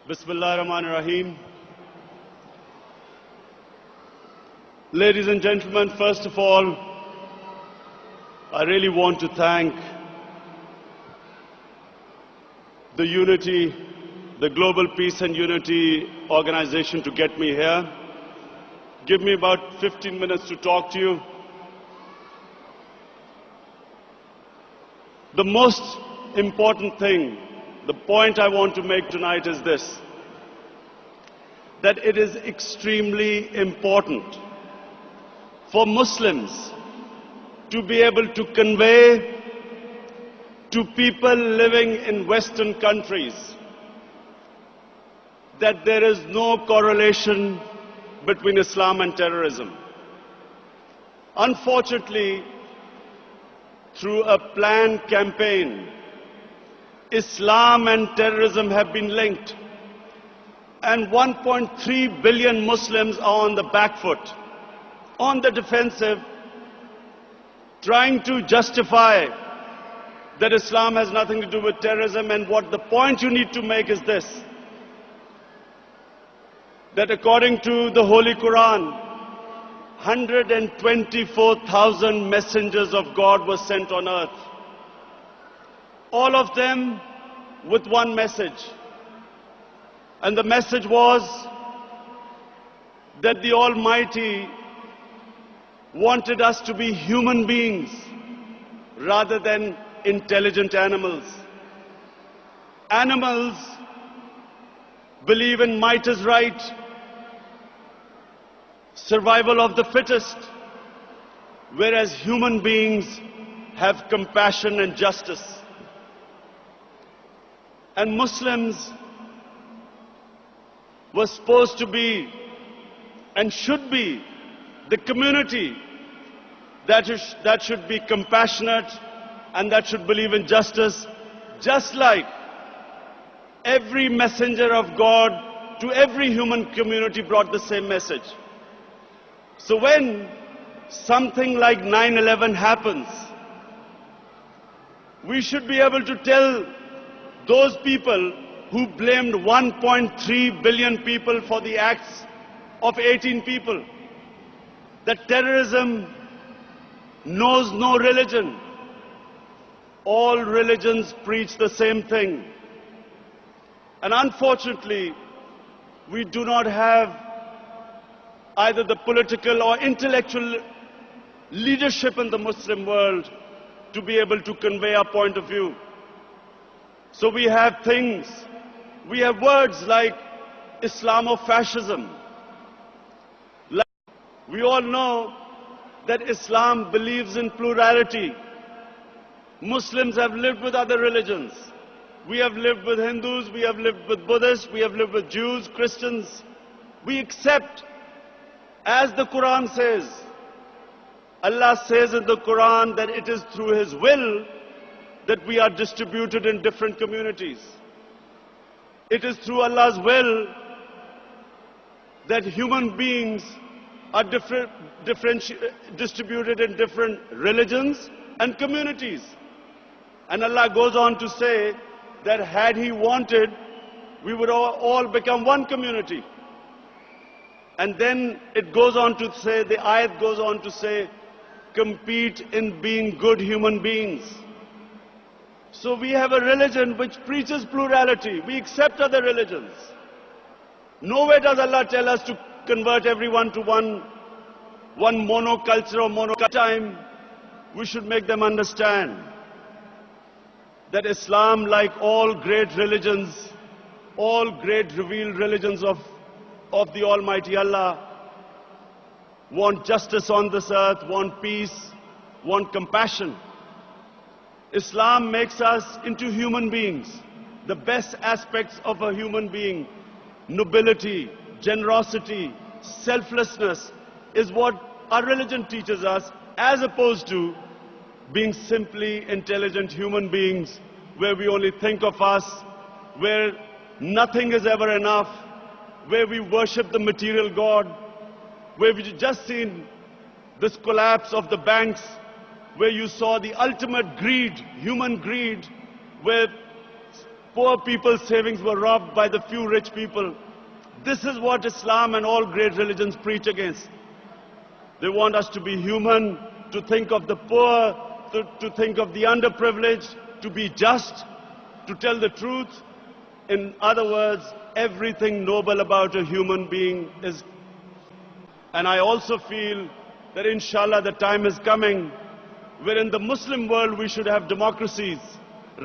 Bismillahirrahmanirrahim. Ladies and gentlemen, first of all, I really want to thank the Unity, the Global Peace and Unity organization to get me here. Give me about 15 minutes to talk to you. The most important thing, the point I want to make tonight is this, that it is extremely important for Muslims to be able to convey to people living in Western countries that there is no correlation between Islam and terrorism. Unfortunately, through a planned campaign, Islam and terrorism have been linked, and 1.3 billion Muslims are on the back foot, on the defensive, trying to justify that Islam has nothing to do with terrorism. And what the point you need to make is this, that according to the Holy Quran, 124,000 messengers of God were sent on earth. All of them with one message. And the message was that the Almighty wanted us to be human beings rather than intelligent animals. Animals believe in might is right, survival of the fittest, whereas human beings have compassion and justice. And Muslims were supposed to be and should be the community that should be compassionate and that should believe in justice, just like every messenger of God to every human community brought the same message. So when something like 9/11 happens, we should be able to tell those people who blamed 1.3 billion people for the acts of 18 people that terrorism knows no religion. All religions preach the same thing. And unfortunately, we do not have either the political or intellectual leadership in the Muslim world to be able to convey our point of view. So we have words like Islamofascism. We all know that Islam believes in plurality. Muslims have lived with other religions. We have lived with Hindus, we have lived with Buddhists, we have lived with Jews, Christians. We accept, as the Quran says, Allah says in the Quran that it is through His will that we are distributed in different communities. It is through Allah's will that human beings are distributed in different religions and communities. And Allah goes on to say that had He wanted, we would all become one community. And then it goes on to say, the ayat goes on to say, compete in being good human beings. So we have a religion which preaches plurality. We accept other religions. Nowhere does Allah tell us to convert everyone to one monoculture or monoculture. We should make them understand that Islam, like all great religions, all great revealed religions of the Almighty Allah, want justice on this earth, want peace, want compassion. Islam makes us into human beings. The best aspects of a human being, nobility, generosity, selflessness, is what our religion teaches us, as opposed to being simply intelligent human beings where we only think of us, where nothing is ever enough, where we worship the material God, where we've just seen this collapse of the banks, where you saw the ultimate greed, human greed, where Poor people's savings were robbed by the few rich people. This is what Islam and all great religions preach against. They want us to be human, to think of the poor, to think of the underprivileged, to be just, to tell the truth. In other words, everything noble about a human being is. And I also feel that inshallah the time is coming where in the Muslim world we should have democracies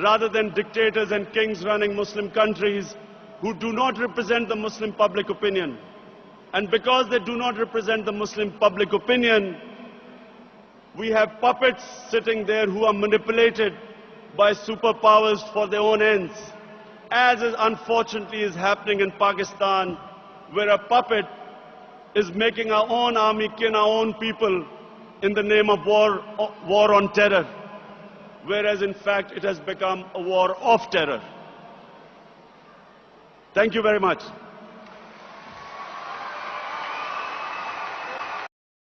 rather than dictators and kings running Muslim countries who do not represent the Muslim public opinion. And because they do not represent the Muslim public opinion, we have puppets sitting there who are manipulated by superpowers for their own ends, as is unfortunately is happening in Pakistan, where a puppet is making our own army kill our own people in the name of war on terror, whereas in fact it has become a war of terror. Thank you very much.